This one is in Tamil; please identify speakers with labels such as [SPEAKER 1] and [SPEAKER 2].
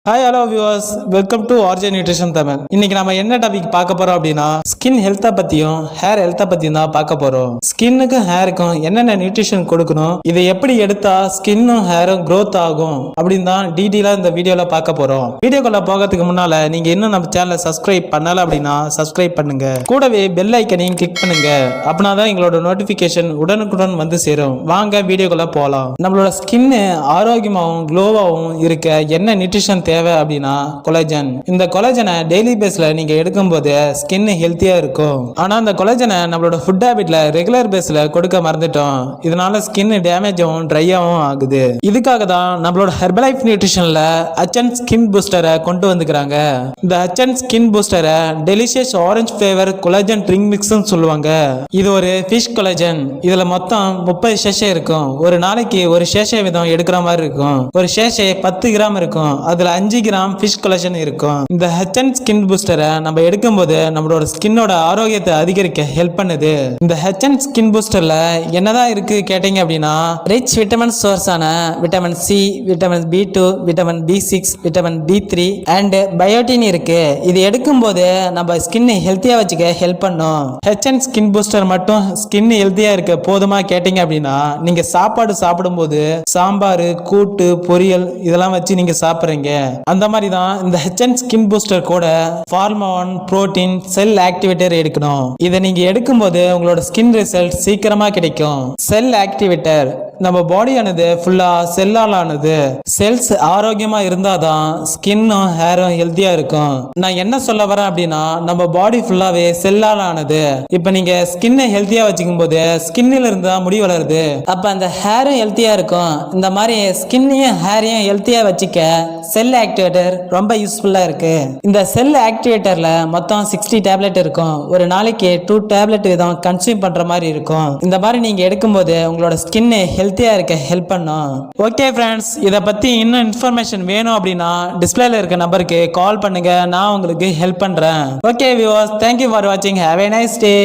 [SPEAKER 1] Hi hello viewers, welcome to RJ nutrition Tamil. இன்னைக்கு நம்ம என்ன டாபிக் பார்க்க போறோம் அப்படின்னா ஸ்கின் ஹெல்த்தை பத்தியும் ஹேர் ஹெல்த்தை பத்தியும் தான் பார்க்க போறோம். ஸ்கின்னுக்கும் ஹேருக்கும் என்னென்ன நியூட்ரிஷன் கொடுக்கணும், இதை எப்படி எடுத்தா ஸ்கின்னும் ஹேரும் growth ஆகும் அப்படின்னு தான் டீட்டெயிலா இந்த வீடியோல பார்க்க போறோம். வீடியோக்குள்ள போகிறதுக்கு முன்னால நீங்க இன்னும் நம்ம சேனலை சப்ஸ்கிரைப் பண்ணல அப்படின்னா சப்ஸ்கிரைப் பண்ணுங்க. கூடவே பெல் ஐக்கனையும் கிளிக் பண்ணுங்க. அப்படின்னா தான் எங்களோட நோட்டிபிகேஷன் உடனுக்குடன் வந்து சேரும். வாங்க வீடியோக்குள்ள போகலாம். நம்மளோட ஸ்கின்னு ஆரோக்கியமாகவும் க்ளோவாகவும் இருக்க என்ன நியூட்ரிஷன் தேவை அப்படின்னா கொலாஜன். இந்த கொலாஜனை டெய்லி பேஸ்ல நீங்க எடுக்கும்போது ஸ்கின் ஹெல்த்தியா இருக்கும். ஆனா இந்த கொலாஜனை நம்மளோட ஃபுட் ஹேபிட்ல ரெகுலர் பேஸ்ல கொடுக்க மறந்துட்டோம். இதனால ஸ்கின் டேமேஜும் ட்ரையாவும் ஆகுது. இதுக்காக தான் நம்மளோட ஹெர்பலைஃப் நியூட்ரிஷன்ல ஹச்என் ஸ்கின் பூஸ்டரை கொண்டு வந்துக்கிறாங்க. இந்த ஹச்என் ஸ்கின் பூஸ்டரை delicious orange flavour collagen drink மிக்ஸ்னு சொல்லுவாங்க. இது ஒரு ஃபிஷ் கொலாஜன். இதுல மொத்தம் 30 சேஷே இருக்கும். ஒரு நாளைக்கு ஒரு சேஷே வீதம் எடுக்கிற மாதிரி இருக்கும். ஒரு சேஷே 10 கிராம் இருக்கும். அதுல 5 கிராம் ஃபிஷ் கொலாஜன் இருக்கும். இந்த ஹெச்என் ஸ்கின் பூஸ்டரை நம்ம எடுக்கும்போது நம்மளோட ஸ்கின்னோட ஆரோக்கியத்தை அதிகரிக்க ஹெல்ப் பண்ணுது. இந்த ஹெச்என் ஸ்கின் பூஸ்டர்ல என்னதான் இருக்கு கேட்டீங்க அப்படின்னா ரிச் விட்டமின் சோர்ஸான vitamin C, vitamin B2, vitamin B6, vitamin B3 and biotin இருக்கு. இது எடுக்கும்போது நம்ம ஸ்கின் ஹெல்த்தியா வச்சுக்க ஹெல்ப் பண்ணும். ஹெச்என் ஸ்கின் பூஸ்டர் மட்டும் ஸ்கின் ஹெல்த்தியா இருக்க போதுமா கேட்டீங்க அப்படின்னா நீங்க சாப்பாடு சாப்பிடும்போது சாம்பார், கூட்டு, பொரியல் இதெல்லாம் வச்சு நீங்க சாப்பிடுறீங்க. அந்த மாதிரி தான் இந்த ஹெச்என் ஸ்கின் பூஸ்டர் கூட ஃபார்மோன், புரோட்டீன், செல் ஆக்டிவேட்டர் எடுக்கணும். இதை நீங்க எடுக்கும்போது உங்களோட ஸ்கின் ரிசல்ட் சீக்கிரமா கிடைக்கும். செல் ஆக்டிவேட்டர் நம்ம பாடியானது ஃபுல்லா செல்லால் ஆனது. செல்ஸ் ஆரோக்கியமா இருந்தாதான் ஸ்கின்னும் ஹேரும் ஹெல்த்தியா இருக்கும். நான் என்ன சொல்ல வரேன் அப்படின்னா நம்ம பாடி ஃபுல்லாவே செல்லால் ஆனது. இப்ப நீங்க ஸ்கின்னை ஹெல்த்தியா வச்சுக்கும் போது ஸ்கின்னில இருந்தா முடி வளருது. அப்ப அந்த ஹேரும் ஹெல்த்தியா இருக்கும். இந்த மாதிரி ஸ்கின்னையும் ஹேரையும் ஹெல்த்தியா வச்சுக்க செல் ஆக்டிவேட்டர் ரொம்ப யூஸ்ஃபுல்லா இருக்கு. இந்த செல் ஆக்டிவேட்டர்ல மொத்தம் 60 டேப்லெட் இருக்கும். ஒரு நாளைக்கு 2 டேப்லெட் வீதம் கன்சியூம் பண்ற மாதிரி இருக்கும். இந்த மாதிரி நீங்க எடுக்கும்போது உங்களோட ஸ்கின் ஹெல்த்தியா இருக்க ஹெல்ப் பண்ணும். ஓகே ஃப்ரெண்ட்ஸ், இதை பத்தி இன்னும் இன்ஃபர்மேஷன் வேணும் அப்படின்னா டிஸ்பிளேல இருக்க நம்பருக்கு கால் பண்ணுங்க. நான் உங்களுக்கு ஹெல்ப் பண்றேன். ஓகே வியூவர்ஸ், தேங்க்யூ ஃபார் வாட்சிங். Have a nice day.